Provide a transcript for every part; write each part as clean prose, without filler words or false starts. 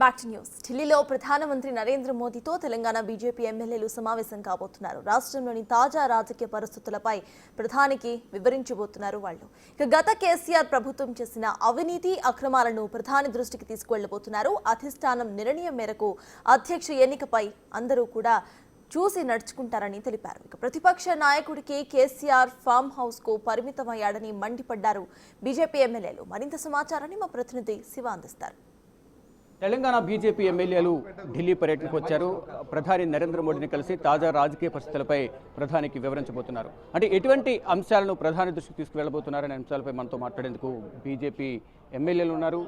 Back to news. ఢిల్లీలో ప్రధానమంత్రి నరేంద్ర మోదీతో తెలంగాణ బీజేపీ ఎమ్మెల్యేలు సమావేశం కాబోతున్నారు. రాష్ట్రంలోని తాజా రాజకీయ పరిస్థితులపై ప్రధానికి వివరించబోతున్నారు వాళ్ళు. గత కేసీఆర్ ప్రభుత్వం చేసిన అవినీతి అక్రమాలను ప్రధాని దృష్టికి తీసుకువెళ్లబోతున్నారు. అధిష్టానం నిర్ణయం మేరకు అధ్యక్ష ఎన్నికపై అందరూ కూడా చూసి నడుచుకుంటారని తెలిపారు. ప్రతిపక్ష నాయకుడికి కేసీఆర్ ఫామ్ హౌస్ కు పరిమితమయ్యాడని మండిపడ్డారు బీజేపీ ఎమ్మెల్యేలు. మరింత సమాచారాన్ని మా ప్రతినిధి శివ అందిస్తారు. తెలంగాణ బీజేపీ ఎమ్మెల్యేలు ఢిల్లీ పర్యటనకు వచ్చారు. ప్రధాని నరేంద్ర మోడీని కలిసి తాజా రాజకీయ పరిస్థితులపై ప్రధానికి వివరించబోతున్నారు. అంటే ఎటువంటి అంశాలను ప్రధాని దృష్టికి తీసుకువెళ్లబోతున్నారనే అంశాలపై మనతో మాట్లాడేందుకు బీజేపీ ఎమ్మెల్యేలు ఉన్నారు.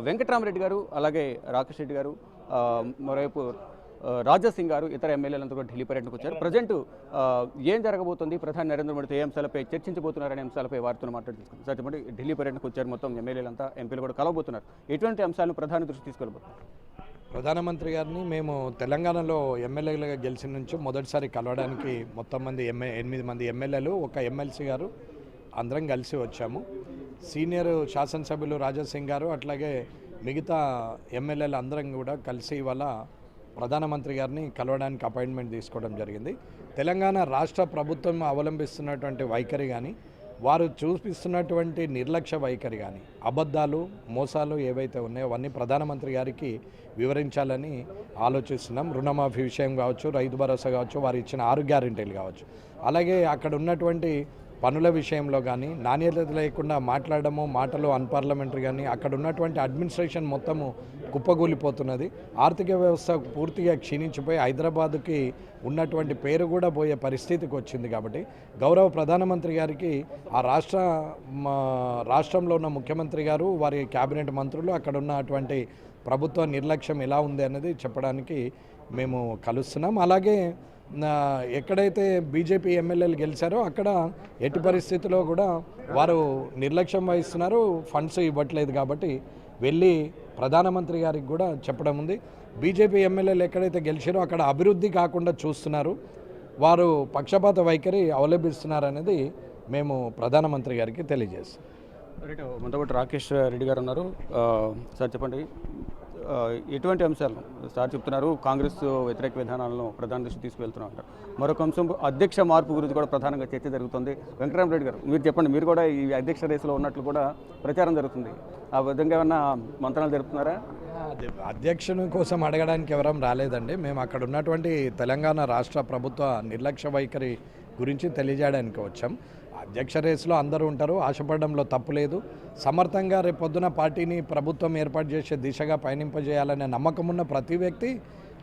వెంకటరామరెడ్డి గారు, అలాగే రాకేష్ రెడ్డి గారు, మరోవైపు రాజా సింగ్ గారు, ఇతర ఎమ్మెల్యేలంతా కూడా ఢిల్లీ పర్యటనకు వచ్చారు. ప్రజెంట్ ఏం జరగబోతుంది, ప్రధాని నరేంద్ర మోడీతో ఏ అంశాలపై చర్చించబోతున్నారనే అంశాలపై వారితో మాట్లాడుతున్నారు. సార్ చెప్పండి, ఢిల్లీ పర్యటనకు వచ్చారు, మొత్తం ఎమ్మెల్యేలంతా, ఎంపీలు కూడా కలవబోతున్నారు. ఎటువంటి అంశాలను ప్రధాని దృష్టి తీసుకెళ్ళబోతున్నారు? ప్రధానమంత్రి గారిని మేము తెలంగాణలో ఎమ్మెల్యేలుగా గెలిచిన నుంచి మొదటిసారి కలవడానికి మొత్తం 8 మంది ఎమ్మెల్యేలు, ఒక ఎమ్మెల్సీ గారు అందరం కలిసి వచ్చాము. సీనియర్ శాసనసభ్యులు రాజా సింగ్ గారు, అట్లాగే మిగతా ఎమ్మెల్యేలు అందరం కూడా కలిసి ఇవాళ ప్రధానమంత్రి గారిని కలవడానికి అపాయింట్మెంట్ తీసుకోవడం జరిగింది. తెలంగాణ రాష్ట్ర ప్రభుత్వం అవలంబిస్తున్నటువంటి వైఖరి కానీ, వారు చూపిస్తున్నటువంటి నిర్లక్ష్య వైఖరి కానీ, అబద్ధాలు మోసాలు ఏవైతే ఉన్నాయో అవన్నీ ప్రధానమంత్రి గారికి వివరించాలని ఆలోచిస్తున్నాం. రుణమాఫీ విషయం కావచ్చు, రైతు భరోసా కావచ్చు, వారు ఇచ్చిన 6 గ్యారెంటీలు కావచ్చు, అలాగే అక్కడ ఉన్నటువంటి పనుల విషయంలో కానీ నాణ్యత లేకుండా మాట్లాడము, మాటలు అన్పార్లమెంటరీ కానీ, అక్కడ ఉన్నటువంటి అడ్మినిస్ట్రేషన్ మొత్తము కుప్పగూలిపోతున్నది. ఆర్థిక వ్యవస్థ పూర్తిగా క్షీణించిపోయి హైదరాబాద్కి ఉన్నటువంటి పేరు కూడా పోయే పరిస్థితికి వచ్చింది. కాబట్టి గౌరవ ప్రధానమంత్రి గారికి ఆ రాష్ట్రంలో ఉన్న ముఖ్యమంత్రి గారు, వారి క్యాబినెట్ మంత్రులు, అక్కడ ఉన్నటువంటి ప్రభుత్వ నిర్లక్ష్యం ఎలా ఉంది అనేది చెప్పడానికి మేము కలుస్తున్నాం. అలాగే ఎక్కడైతే బీజేపీ ఎమ్మెల్యేలు గెలిచారో అక్కడ ఎట్టి పరిస్థితుల్లో కూడా వారు నిర్లక్ష్యం వహిస్తున్నారు, ఫండ్స్ ఇవ్వట్లేదు. కాబట్టి వెళ్ళి ప్రధానమంత్రి గారికి కూడా చెప్పడం ఉంది. బీజేపీ ఎమ్మెల్యేలు ఎక్కడైతే గెలిచారో అక్కడ అభివృద్ధి కాకుండా చూస్తున్నారు, వారు పక్షపాత వైఖరి అవలంబిస్తున్నారు అనేది మేము ప్రధానమంత్రి గారికి తెలియజేస్తాం. మనతో రాకేష్ రెడ్డి గారు ఉన్నారు. సార్ చెప్పండి, ఎటువంటి అంశాలను సార్ చెప్తున్నారు? కాంగ్రెస్ వ్యతిరేక విధానాలను ప్రధాన దృష్టి తీసుకువెళ్తున్నారు అంటారు. మరొక అంశం అధ్యక్ష మార్పు గురించి కూడా ప్రధానంగా చర్చ జరుగుతుంది. వెంకటరామరెడ్డి గారు, మీరు చెప్పండి, మీరు కూడా ఈ అధ్యక్ష రేసులో ఉన్నట్లు కూడా ప్రచారం జరుగుతుంది. ఆ విధంగా ఏమన్నా మంత్రాలు జరుపుతున్నారా? అధ్యక్షుని కోసం అడగడానికి ఎవరం రాలేదండి. మేము అక్కడ ఉన్నటువంటి తెలంగాణ రాష్ట్ర ప్రభుత్వ నిర్లక్ష్య వైఖరి గురించి తెలియజేయడానికి వచ్చాం. అధ్యక్ష రేసులో అందరూ ఉంటారు, ఆశపడడంలో తప్పు లేదు. సమర్థంగా రేపొద్దున పార్టీని ప్రభుత్వం ఏర్పాటు చేసే దిశగా పయనింపజేయాలనే నమ్మకం ఉన్న ప్రతి వ్యక్తి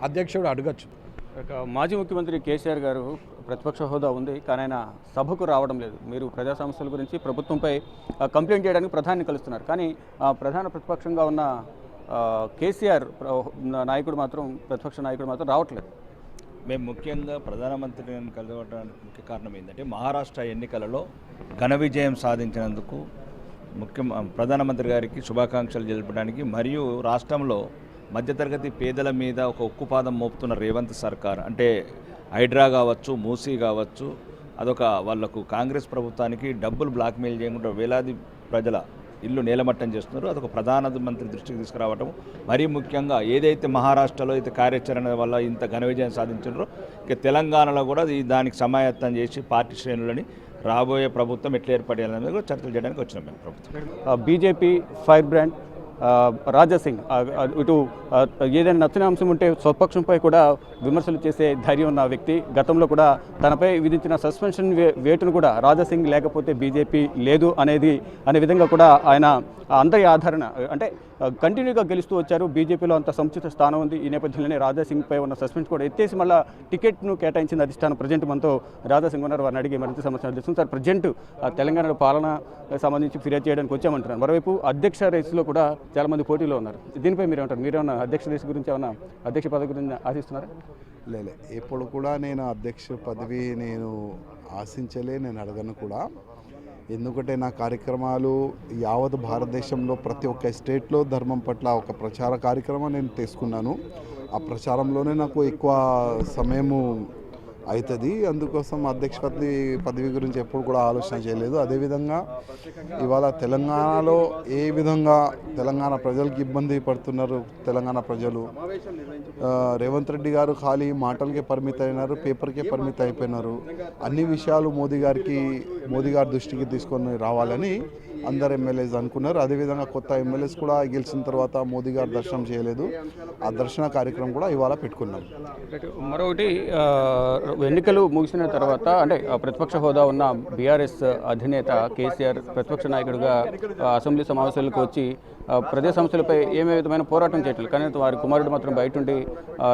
అధ్యక్షుడు అడగచ్చు. మాజీ ముఖ్యమంత్రి కేసీఆర్ గారు ప్రతిపక్ష హోదా ఉంది, కానీ ఆయన సభకు రావడం లేదు. మీరు ప్రజా సమస్యల గురించి ప్రభుత్వంపై కంప్లైంట్ చేయడానికి ప్రధాని కలుస్తున్నారు, కానీ ప్రధాన ప్రతిపక్షంగా ఉన్న కేసీఆర్ నాయకుడు మాత్రం, ప్రతిపక్ష నాయకుడు మాత్రం రావట్లేదు. మేము ముఖ్యంగా ప్రధానమంత్రిని కలవడానికి ముఖ్య కారణం ఏంటంటే, మహారాష్ట్ర ఎన్నికలలో ఘన విజయం సాధించినందుకు ప్రధానమంత్రి గారికి శుభాకాంక్షలు జరపడానికి, మరియు రాష్ట్రంలో మధ్యతరగతి పేదల మీద ఒక ఉక్కుపాదం మోపుతున్న రేవంత్ సర్కార్, అంటే హైడ్రా కావచ్చు, మూసీ కావచ్చు, అదొక వాళ్లకు కాంగ్రెస్ ప్రభుత్వానికి డబ్బులు బ్లాక్మెయిల్ చేయకుండా వేలాది ప్రజల ఇల్లు నేలమట్టం చేస్తున్నారు. అదొక ప్రధానమంత్రి దృష్టికి తీసుకురావటం, మరీ ముఖ్యంగా ఏదైతే మహారాష్ట్రలో అయితే కార్యాచరణ వల్ల ఇంత ఘన విజయం సాధించారో, ఇక తెలంగాణలో కూడా దానికి సమాయత్తం చేసి పార్టీ శ్రేణులని రాబోయే ప్రభుత్వం ఎట్లా ఏర్పడాలనేది కూడా చర్చలు చేయడానికి వచ్చినాం మేము ప్రభుత్వం. BJP fire brand Raja Singh ఇటు ఏదైనా నచ్చిన అంశం ఉంటే స్వపక్షంపై కూడా విమర్శలు చేసే ధైర్యం ఉన్న వ్యక్తి. గతంలో కూడా తనపై విధించిన సస్పెన్షన్ వేటును కూడా రాజా సింగ్ లేకపోతే బీజేపీ లేదు అనే విధంగా కూడా ఆయన అందరి ఆదరణ, అంటే కంటిన్యూగా గెలుస్తూ వచ్చారు. బీజేపీలో అంత సముచిత స్థానం ఉంది. ఈ నేపథ్యంలోనే రాజా సింగ్పై ఉన్న సస్పెన్స్ కూడా ఎత్తేసి మళ్ళీ టికెట్ను కేటాయించింది అధిష్టానం. ప్రజెంట్ మనతో రాజా సింగ్ ఉన్నారు, వారిని అడిగి మరింత సమస్యలు తెలుస్తుంది. సార్, ప్రజెంట్ తెలంగాణలో పాలన సంబంధించి ఫిర్యాదు చేయడానికి వచ్చామంటున్నారు. మరోవైపు అధ్యక్ష రేసులో కూడా చాలామంది పోటీలో ఉన్నారు. దీనిపై మీరేమంటారు? మీరేమన్నా అధ్యక్ష రేసు గురించి ఏమన్నా, అధ్యక్ష పదవి గురించి ఆశిస్తున్నారా? లేలే, ఎప్పుడు కూడా నేను అధ్యక్ష పదవి నేను ఆశించలే, నేను అడగను కూడా. ఎందుకంటే నా కార్యక్రమాలు యావత్ భారతదేశంలో ప్రతి ఒక్క స్టేట్లో ధర్మం పట్ల ఒక ప్రచార కార్యక్రమం నేను తీసుకున్నాను. ఆ ప్రచారంలోనే నాకు ఎక్కువ సమయము అవుతుంది. అందుకోసం అధ్యక్ష పదవి గురించి ఎప్పుడు కూడా ఆలోచన చేయలేదు. అదేవిధంగా ఇవాళ తెలంగాణలో ఏ విధంగా తెలంగాణ ప్రజలకు ఇబ్బంది పడుతున్నారు తెలంగాణ ప్రజలు, రేవంత్ రెడ్డి గారు ఖాళీ మాటలకే పరిమితం అయినారు, పేపర్కే పరిమితం అయిపోయినారు. అన్ని విషయాలు మోదీ గారి దృష్టికి తీసుకొని రావాలని అందరు ఎమ్మెల్యేస్ అనుకున్నారు. అదేవిధంగా కొత్త ఎమ్మెల్యేస్ కూడా గెలిచిన తర్వాత మోదీ గారు దర్శనం చేయలేదు. ఆ దర్శన కార్యక్రమం కూడా ఇవాళ పెట్టుకున్నాం. మరొకటి ఎన్నికలు ముగిసిన తర్వాత అంటే ప్రతిపక్ష హోదా ఉన్న బీఆర్ఎస్ అధినేత కేసీఆర్ ప్రతిపక్ష నాయకుడిగా అసెంబ్లీ సమావేశాలకు వచ్చి ప్రజా సమస్యలపై ఏమే విధమైన పోరాటం చేయట్లేదు. కానీ వారి కుమారుడు మాత్రం బయట ఉండి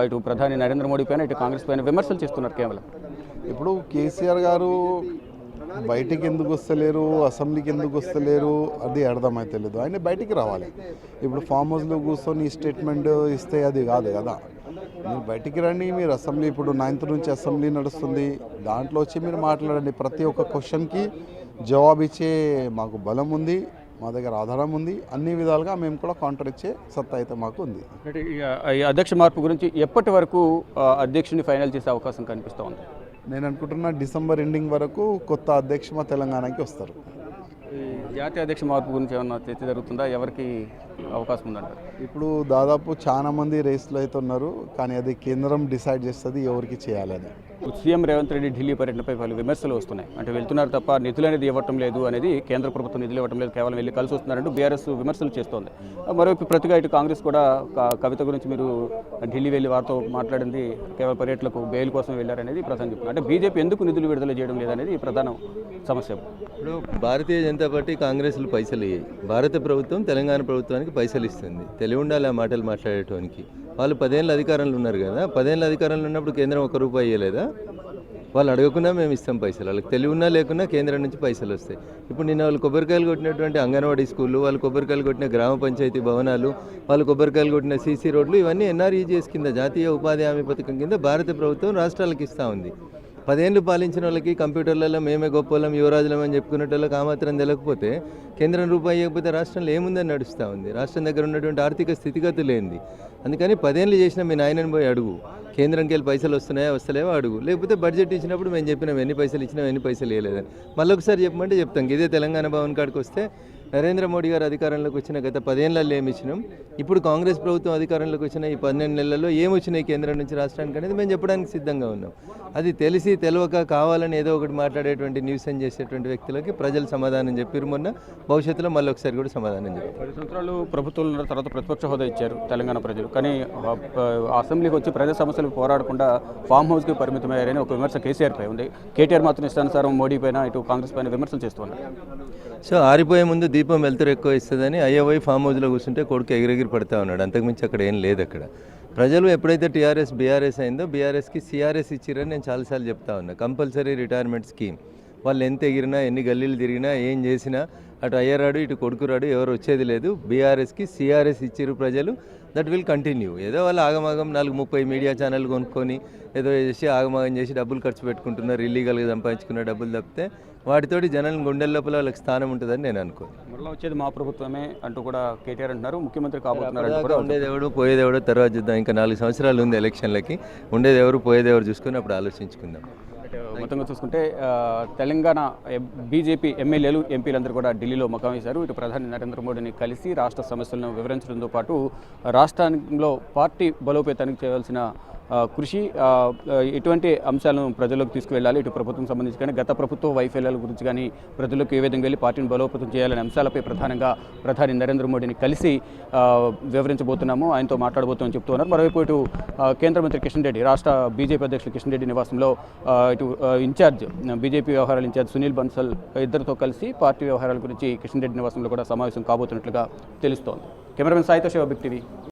ఇటు ప్రధాని నరేంద్ర మోడీ పైన ఇటు కాంగ్రెస్ పైన విమర్శలు చేస్తున్నారు. కేవలం ఇప్పుడు కేసీఆర్ గారు బయటికి ఎందుకు వస్తలేరు, అసెంబ్లీకి ఎందుకు వస్తలేరు అది అర్థమైతలేదు. ఆయన బయటికి రావాలి. ఇప్పుడు ఫామ్ హౌస్లో కూర్చొని స్టేట్మెంట్ ఇస్తే అది కాదు కదా. మీరు బయటికి రండి. మీరు అసెంబ్లీ ఇప్పుడు 9th నుంచి అసెంబ్లీ నడుస్తుంది, దాంట్లో వచ్చి మీరు మాట్లాడండి. ప్రతి ఒక్క క్వశ్చన్కి జవాబు ఇచ్చే మాకు బలం ఉంది, మా దగ్గర ఆధారం ఉంది. అన్ని విధాలుగా మేము కూడా కౌంటర్ ఇచ్చే సత్తా అయితే మాకు ఉంది. ఈ అధ్యక్ష మార్పు గురించి ఎప్పటి వరకు అధ్యక్షుని ఫైనల్ చేసే అవకాశం కనిపిస్తూ ఉంది? నేను అనుకుంటున్నా డిసెంబర్ ఎండింగ్ వరకు కొత్త అధ్యక్ష మా తెలంగాణకి వస్తారు. ఈ జాతీయ అధ్యక్ష మార్పు గురించి ఏమన్నా చర్చ జరుగుతుందా? ఎవరికి అవకాశం ఉందంటారు? ఇప్పుడు దాదాపు చాలా మంది రేస్లో అయితే ఉన్నారు, కానీ అది కేంద్రం డిసైడ్ చేస్తుంది ఎవరికి చేయాలని. సీఎం రేవంత్ రెడ్డి ఢిల్లీ పర్యటనపై పలు విమర్శలు వస్తున్నాయి. అంటే వెళ్తున్నారు తప్ప నిధులు అనేది ఇవ్వటం లేదు అనేది, కేంద్ర ప్రభుత్వం నిధులు ఇవ్వటం లేదు, కేవలం వెళ్ళి కలిసి వస్తున్నారంటూ బీఆర్ఎస్ విమర్శలు చేస్తోంది. మరోవైపు ప్రతిగా ఇటు కాంగ్రెస్ కూడా కవిత గురించి మీరు ఢిల్లీ వెళ్ళి వారితో మాట్లాడింది కేవలం పర్యటనకు బెయిల్ కోసం వెళ్ళారనేది ప్రధాని చెప్తున్నారు. అంటే బీజేపీ ఎందుకు నిధులు విడుదల చేయడం లేదనేది ప్రధాన సమస్య. ఇప్పుడు భారతీయ జనతా పార్టీ కాంగ్రెస్లు పైసలు ఇవ్వాలి, భారత ప్రభుత్వం తెలంగాణ ప్రభుత్వానికి పైసలు ఇస్తుంది. తెలివి ఉండాలి ఆ మాటలు మాట్లాడేటానికి. వాళ్ళు 10 ఏళ్ళ అధికారంలో ఉన్నారు కదా, 10 ఏళ్ళ అధికారంలో ఉన్నప్పుడు కేంద్రం ₹1 ఇవ్వలేదా? వాళ్ళు అడగకుండా మేము ఇస్తాం పైసలు. వాళ్ళకి తెలివి ఉన్నా లేకున్నా కేంద్రం నుంచి పైసలు వస్తాయి. ఇప్పుడు నిన్న వాళ్ళు కొబ్బరికాయలు కొట్టినటువంటి అంగన్వాడీ స్కూళ్ళు, వాళ్ళు కొబ్బరికాయలు కొట్టిన గ్రామ పంచాయతీ భవనాలు, వాళ్ళు కొబ్బరికాయలు కొట్టిన సీసీ రోడ్లు, ఇవన్నీ ఎన్ఆర్ఈజీఎస్ కింద, జాతీయ ఉపాధి హామీ పథకం కింద భారత ప్రభుత్వం రాష్ట్రాలకు ఇస్తూ ఉంది. 10 ఏళ్ళు పాలించిన వాళ్ళకి కంప్యూటర్లలో మేమే గొప్పలం యువరాజులం అని చెప్పుకునేటోళ్ళకి ఆ మాత్రం తెలియకపోతే, కేంద్రం రూపాయి ఇవ్వకపోతే రాష్ట్రంలో ఏముందని నడుస్తూ ఉంది. రాష్ట్రం దగ్గర ఉన్నటువంటి ఆర్థిక స్థితిగతులు ఏంది? అందుకని 10 ఏళ్ళు చేసిన మీ నాయనని పోయి అడుగు, కేంద్రంకి వెళ్ళి పైసలు వస్తున్నాయా వస్తలేవో అడుగు. లేకపోతే బడ్జెట్ ఇచ్చినప్పుడు మేము చెప్పినాం ఎన్ని పైసలు ఇచ్చినాం ఎన్ని పైసలు ఇవ్వలేదని. మళ్ళీ ఒకసారి చెప్పమంటే చెప్తాం. ఇదే తెలంగాణ భవన్ కాడికి వస్తే నరేంద్ర మోడీ గారు అధికారంలోకి వచ్చిన గత 10 ఏళ్లలో ఏమి ఇచ్చినాం, ఇప్పుడు కాంగ్రెస్ ప్రభుత్వం అధికారంలోకి వచ్చిన ఈ 12 నెలల్లో ఏమొచ్చినాయి కేంద్రం నుంచి రాష్ట్రానికి అనేది మేము చెప్పడానికి సిద్ధంగా ఉన్నాం. అది తెలిసి తెలియక కావాలని ఏదో ఒకటి మాట్లాడేటువంటి న్యూసెన్స్ చేసేటువంటి వ్యక్తులకి ప్రజలు సమాధానం చెప్పారు మొన్న, భవిష్యత్తులో మళ్ళీ ఒకసారి కూడా సమాధానం చెప్పారు. 10 సంవత్సరాలు ప్రభుత్వం తర్వాత ప్రతిపక్ష హోదా ఇచ్చారు తెలంగాణ ప్రజలు, కానీ అసెంబ్లీకి వచ్చి ప్రజా సమస్యలకు పోరాడకుండా ఫామ్ హౌస్కి పరిమితమయ్యారని ఒక విమర్శ కేసీఆర్పై ఉంది. కేటీఆర్ మాత్రం ఇష్టానుసారం మోడీ పైన ఇటు కాంగ్రెస్ పైన విమర్శలు చేస్తున్నారు. సో ఆరిపోయే ముందు దీపం వెళ్తురు ఎక్కువ ఇస్తుందని అయ్యపోయి ఫామ్ హౌస్లో కూర్చుంటే కొడుకు ఎగిరెగిరి పడతా ఉన్నాడు. అంతకుమించి అక్కడ ఏం లేదు. అక్కడ ప్రజలు ఎప్పుడైతే టీఆర్ఎస్ బీఆర్ఎస్ అయిందో బీఆర్ఎస్కి సిఆర్ఎస్ ఇచ్చిరని నేను చాలాసార్లు చెప్తా ఉన్నా. Compulsory retirement scheme. వాళ్ళు ఎంత ఎగిరినా ఎన్ని గల్లీలు తిరిగినా ఏం చేసినా అటు అయ్యరాడు ఇటు కొడుకురాడు ఎవరు వచ్చేది లేదు. బీఆర్ఎస్కి సిఆర్ఎస్ ఇచ్చిరు ప్రజలు. That will continue. ఏదో వాళ్ళు ఆగమాగం 40-30 మీడియా ఛానల్ కొనుక్కొని ఏదో చేసి ఆగమాగం చేసి డబ్బులు ఖర్చు పెట్టుకుంటున్నారు, ఇల్లీగల్గా సంపాదించుకున్న డబ్బులు తప్పితే వాటితోటి జనం గుండెల లోపల వాళ్ళకి స్థానం ఉంటుందని నేను అనుకోను. మళ్ళీ వచ్చేది మా ప్రభుత్వమే అంటూ కూడా కేటీఆర్ అంటున్నారు. ముఖ్యమంత్రి కాబోతున్నారు. ఉండేది ఎవడు పోయేది ఎవడో తర్వాత చూద్దాం. ఇంకా 4 సంవత్సరాలు ఉంది ఎలక్షన్లకి. ఉండేది ఎవరు పోయేది ఎవరు చూసుకొని అప్పుడు ఆలోచించుకుందాం. మొత్తంగా చూసుకుంటే తెలంగాణ బీజేపీ ఎమ్మెల్యేలు ఎంపీలందరూ కూడా ఢిల్లీలో మకాం వేశారు. ఇటు ప్రధాని నరేంద్ర మోడీని కలిసి రాష్ట్ర సమస్యలను వివరించడంతో పాటు రాష్ట్రంలో పార్టీ బలోపేతానికి చేయాల్సిన కృషి, ఎటువంటి అంశాలను ప్రజల్లోకి తీసుకువెళ్ళాలి, ఇటు ప్రభుత్వం సంబంధించి కానీ గత ప్రభుత్వ వైఫల్యాల గురించి కానీ ప్రజలకు ఏ విధంగా వెళ్ళి పార్టీని బలోపేతం చేయాలనే అంశాలపై ప్రధానంగా ప్రధాని నరేంద్ర మోడీని కలిసి వివరించబోతున్నాము, ఆయనతో మాట్లాడబోతున్నామని చెప్తూ ఉన్నారు. మరోవైపు ఇటు కేంద్ర మంత్రి కిషన్ రెడ్డి, రాష్ట్ర బీజేపీ అధ్యక్షులు కిషన్ రెడ్డి నివాసంలో ఇటు ఇన్ఛార్జ్ బీజేపీ వ్యవహారాల ఇన్ఛార్జ్ సునీల్ బన్సల్ ఇద్దరితో కలిసి పార్టీ వ్యవహారాల గురించి కిషన్ రెడ్డి నివాసంలో కూడా సమావేశం కాబోతున్నట్లుగా తెలుస్తోంది. కెమెరామెన్ సాయితో శివ, బిగ్ టీవీ.